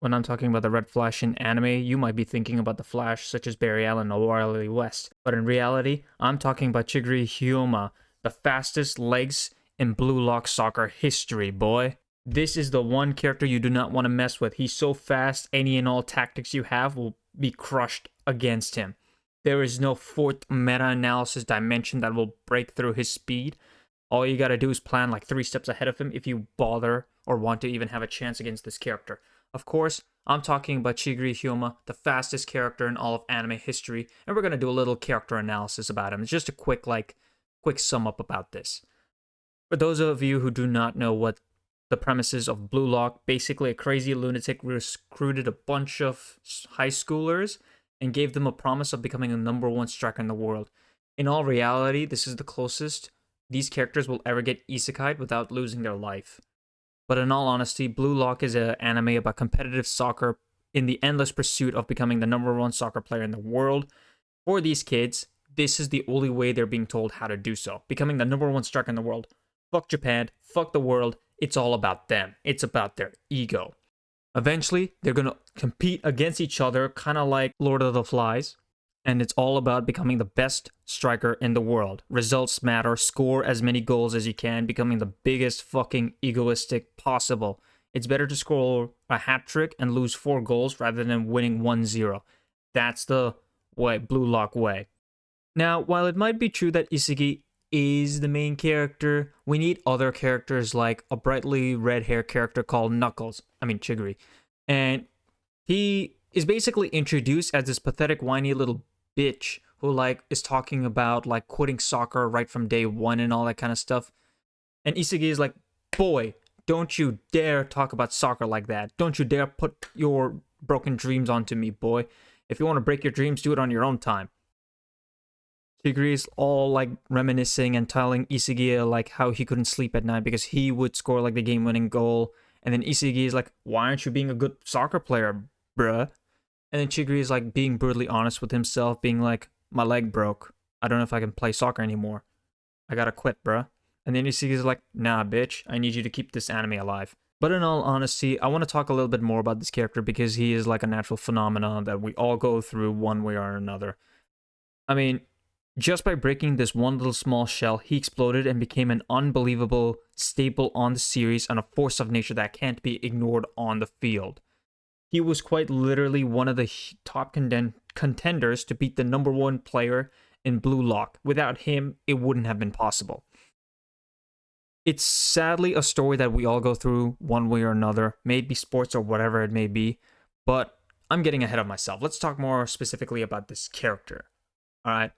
When I'm talking about the Red Flash in anime, you might be thinking about the Flash such as Barry Allen or Wily West. But in reality, I'm talking about Chigiri Hyoma, the fastest legs in Blue Lock soccer history, boy. This is the one character you do not want to mess with. He's so fast, any and all tactics you have will be crushed against him. There is no fourth meta-analysis dimension that will break through his speed. All you gotta do is plan like 3 steps ahead of him if you bother or want to even have a chance against this character. Of course, I'm talking about Chigiri Hyoma, the fastest character in all of anime history, and we're gonna do a little character analysis about him. It's just a quick sum up about this. For those of you who do not know what the premises of Blue Lock, basically a crazy lunatic recruited a bunch of high schoolers and gave them a promise of becoming a #1 striker in the world. In all reality, this is the closest these characters will ever get isekai'd without losing their life. But in all honesty, Blue Lock is an anime about competitive soccer in the endless pursuit of becoming the #1 soccer player in the world. For these kids, this is the only way they're being told how to do so. Becoming the #1 striker in the world. Fuck Japan, fuck the world, it's all about them. It's about their ego. Eventually, they're gonna compete against each other, kind of like Lord of the Flies. And it's all about becoming the best striker in the world. Results matter, score as many goals as you can, becoming the biggest fucking egoistic possible. It's better to score a hat trick and lose 4 goals rather than winning 1-0. That's the way, Blue Lock way. Now, while it might be true that Isagi is the main character, we need other characters like a brightly red hair character called Chigiri. And he is basically introduced as this pathetic, whiny little bitch who is talking about quitting soccer right from day one and all that kind of stuff. And Isagi is like, boy, don't you dare talk about soccer like that. Don't you dare put your broken dreams onto me, boy. If you want to break your dreams, do it on your own time. Chigiri is all reminiscing and telling Isagi how he couldn't sleep at night because he would score the game-winning goal. And then Isagi is like, why aren't you being a good soccer player, bruh? And then Chigiri is being brutally honest with himself, being like, my leg broke. I don't know if I can play soccer anymore. I gotta quit, bruh. And then Isagi is like, nah, bitch, I need you to keep this anime alive. But in all honesty, I want to talk a little bit more about this character because he is a natural phenomenon that we all go through one way or another. I mean, just by breaking this one little small shell, he exploded and became an unbelievable staple on the series and a force of nature that can't be ignored on the field. He was quite literally one of the top contenders to beat the #1 player in Blue Lock. Without him, it wouldn't have been possible. It's sadly a story that we all go through one way or another, maybe sports or whatever it may be, but I'm getting ahead of myself. Let's talk more specifically about this character. Alright,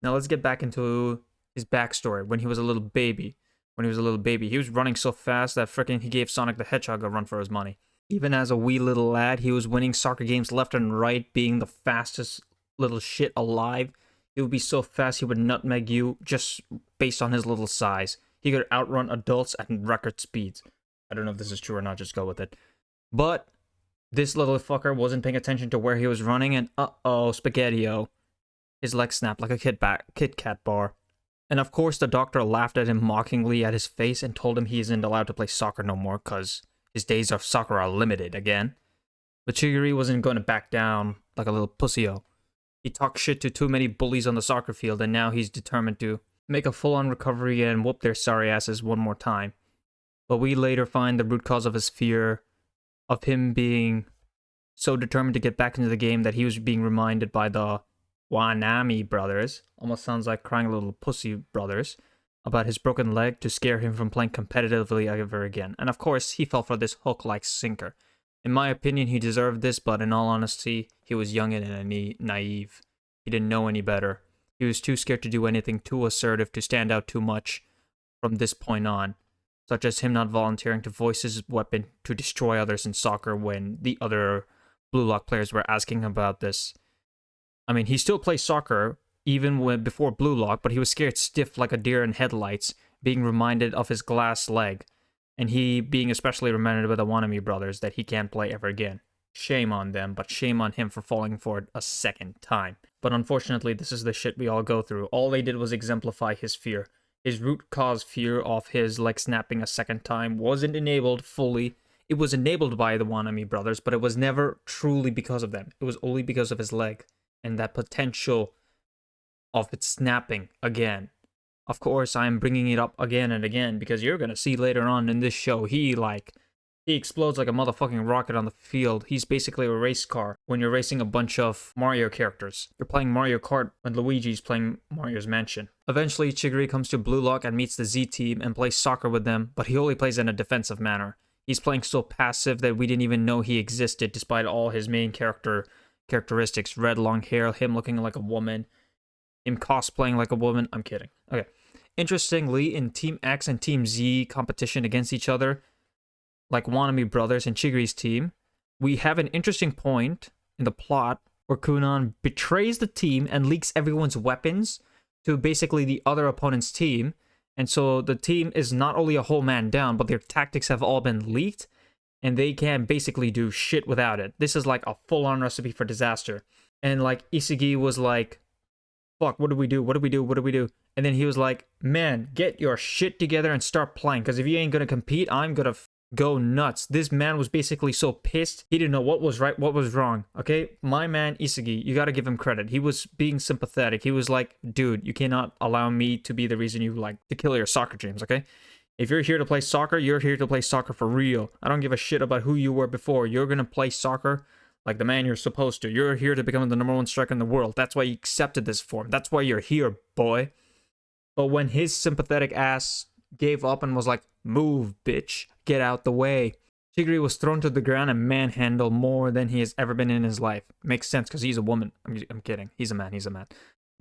now let's get back into his backstory when he was a little baby. He was running so fast that he gave Sonic the Hedgehog a run for his money. Even as a wee little lad, he was winning soccer games left and right, being the fastest little shit alive. He would be so fast he would nutmeg you just based on his little size. He could outrun adults at record speeds. I don't know if this is true or not, just go with it. But this little fucker wasn't paying attention to where he was running, and spaghetti-o. His leg snapped like a Kit Kat bar. And of course, the doctor laughed at him mockingly at his face and told him he isn't allowed to play soccer no more, cause his days of soccer are limited again. But Chigiri wasn't going to back down like a little pussy-o. He talked shit to too many bullies on the soccer field, and now he's determined to make a full-on recovery and whoop their sorry asses one more time. But we later find the root cause of his fear, of him being so determined to get back into the game that he was being reminded by the Wanami brothers, almost sounds like crying little pussy brothers, about his broken leg to scare him from playing competitively ever again. And of course, he fell for this hook-like sinker. In my opinion, he deserved this, but in all honesty, he was young and naive. He didn't know any better. He was too scared to do anything too assertive to stand out too much from this point on, such as him not volunteering to voice his weapon to destroy others in soccer when the other Blue Lock players were asking about this. I mean, he still plays soccer, even before Blue Lock, but he was scared stiff like a deer in headlights, being reminded of his glass leg, and he being especially reminded by the Wanami brothers that he can't play ever again. Shame on them, but shame on him for falling for it a second time. But unfortunately, this is the shit we all go through. All they did was exemplify his fear. His root cause fear of his leg snapping a second time wasn't enabled fully It was enabled by the Wanami brothers, but it was never truly because of them. It was only because of his leg and that potential of it snapping again. Of course, I'm bringing it up again and again because you're gonna see later on in this show, he explodes like a motherfucking rocket on the field. He's basically a race car when you're racing a bunch of Mario characters. You're playing Mario Kart when Luigi's playing Mario's Mansion. Eventually, Chigiri comes to Blue Lock and meets the Z team and plays soccer with them, but he only plays in a defensive manner. He's playing so passive that we didn't even know he existed despite all his main characteristics. Red long hair, him looking like a woman, him cosplaying like a woman. I'm kidding. Okay. Interestingly, in Team X and Team Z competition against each other, like Wanami Brothers and Chigiri's team, we have an interesting point in the plot where Kunan betrays the team and leaks everyone's weapons to basically the other opponent's team. And so the team is not only a whole man down, but their tactics have all been leaked, and they can basically do shit without it. This is like a full-on recipe for disaster. And like Isugi was like, fuck, what do we do? What do we do? What do we do? And then he was like, man, get your shit together and start playing, because if you ain't gonna compete, I'm gonna go nuts. This man was basically so pissed, he didn't know what was right, what was wrong, okay? My man Isugi, you gotta give him credit. He was being sympathetic. He was like, dude, you cannot allow me to be the reason you like to kill your soccer dreams, okay? If you're here to play soccer, you're here to play soccer for real. I don't give a shit about who you were before. You're gonna play soccer like the man you're supposed to. You're here to become the #1 striker in the world. That's why you accepted this form. That's why you're here, boy. But when his sympathetic ass gave up and was like, move, bitch, get out the way, Chigiri was thrown to the ground and manhandled more than he has ever been in his life. Makes sense, because he's a woman. I'm kidding. He's a man.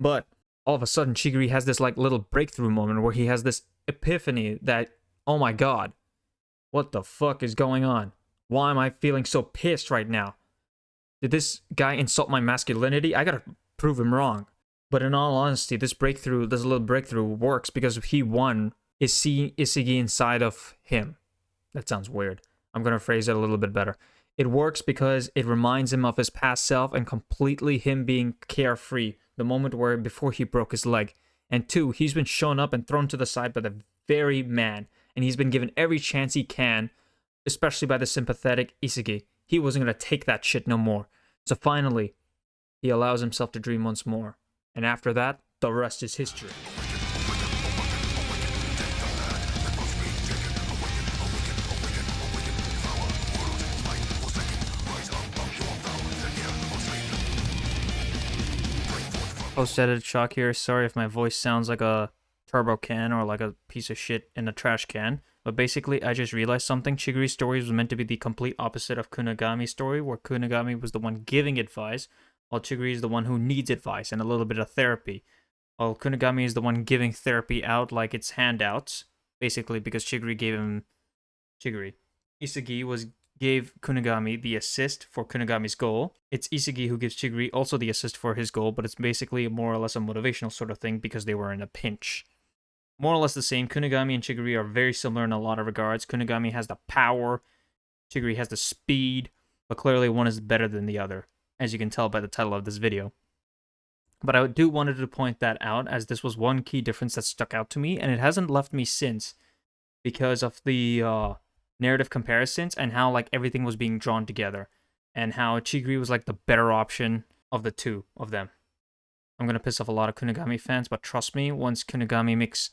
But all of a sudden, Chigiri has this like little breakthrough moment where he has this epiphany that, oh my god, what the fuck is going on? Why am I feeling so pissed right now? Did this guy insult my masculinity? I gotta prove him wrong. But in all honesty, this little breakthrough works because he won is seeing Isugi inside of him. That sounds weird. I'm going to phrase it a little bit better. It works because it reminds him of his past self and completely him being carefree, the moment where before he broke his leg. And 2, he's been shown up and thrown to the side by the very man, and he's been given every chance he can, especially by the sympathetic Isugi. He wasn't going to take that shit no more. So finally, he allows himself to dream once more. And after that, the rest is history. Post-edit shock here. Sorry if my voice sounds like a turbo can or like a piece of shit in a trash can. But basically, I just realized something. Chigiri's story was meant to be the complete opposite of Kunigami's story, where Kunigami was the one giving advice, while Chigiri is the one who needs advice and a little bit of therapy. While Kunigami is the one giving therapy out like it's handouts, basically because Chigiri gave him... Isugi gave Kunigami the assist for Kunigami's goal. It's Isugi who gives Chigiri also the assist for his goal, but it's basically more or less a motivational sort of thing because they were in a pinch. More or less the same. Kunigami and Chigiri are very similar in a lot of regards. Kunigami has the power, Chigiri has the speed, but clearly one is better than the other, as you can tell by the title of this video. But I wanted to point that out, as this was one key difference that stuck out to me, and it hasn't left me since, because of the narrative comparisons and how like everything was being drawn together, and how Chigiri was like the better option of the two of them. I'm gonna piss off a lot of Kunigami fans, but trust me, once Kunigami makes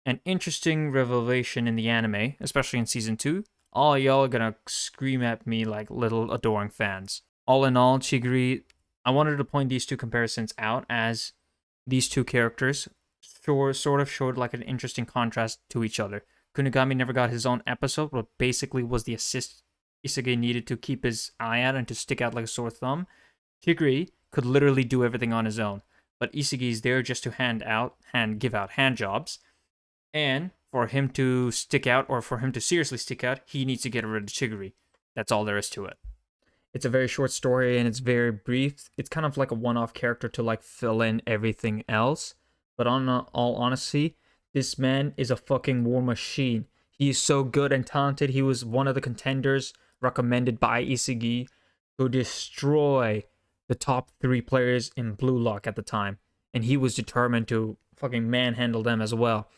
an interesting revelation in the anime, especially in season 2, all y'all are gonna scream at me like little adoring fans. All in all, Chigiri, I wanted to point these two comparisons out, as these two characters sort of showed like an interesting contrast to each other. Kunigami never got his own episode, but basically was the assist Isugi needed to keep his eye out and to stick out like a sore thumb. Chigiri could literally do everything on his own, but Isugi is there just to give out hand jobs, and for him to stick out, or for him to seriously stick out, he needs to get rid of Chigiri. That's all there is to it. It's a very short story and it's very brief. It's kind of like a one-off character to like fill in everything else, but on all honesty, this man is a fucking war machine. He is so good and talented. He was one of the contenders recommended by Isugi to destroy the top 3 players in Blue Lock at the time, and he was determined to fucking manhandle them as well.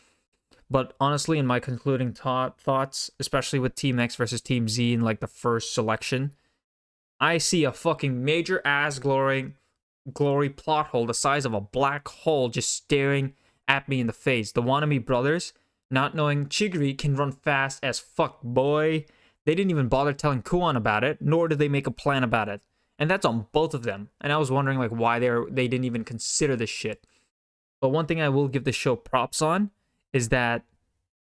But honestly, in my concluding thoughts, especially with Team X versus Team Z in like the first selection, I see a fucking major ass glory plot hole the size of a black hole just staring at me in the face. The Wanami brothers, not knowing Chigiri can run fast as fuck, boy. They didn't even bother telling Kuon about it, nor did they make a plan about it. And that's on both of them. And I was wondering like why they didn't even consider this shit. But one thing I will give the show props on is that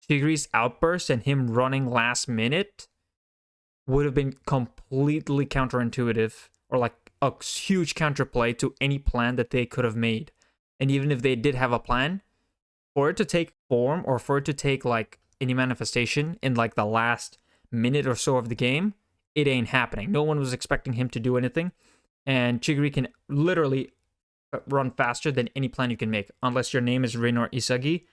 Chigiri's outburst and him running last minute would have been completely counterintuitive or like a huge counterplay to any plan that they could have made. And even if they did have a plan, for it to take form or for it to take like any manifestation in like the last minute or so of the game, it ain't happening. No one was expecting him to do anything. And Chigiri can literally run faster than any plan you can make. Unless your name is Rin or Isagi,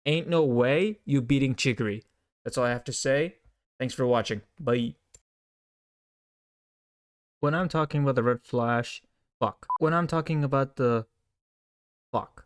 ain't no way you beating Chigiri. That's all I have to say. Thanks for watching. Bye. When I'm talking about the red flash, fuck. When I'm talking about the fuck.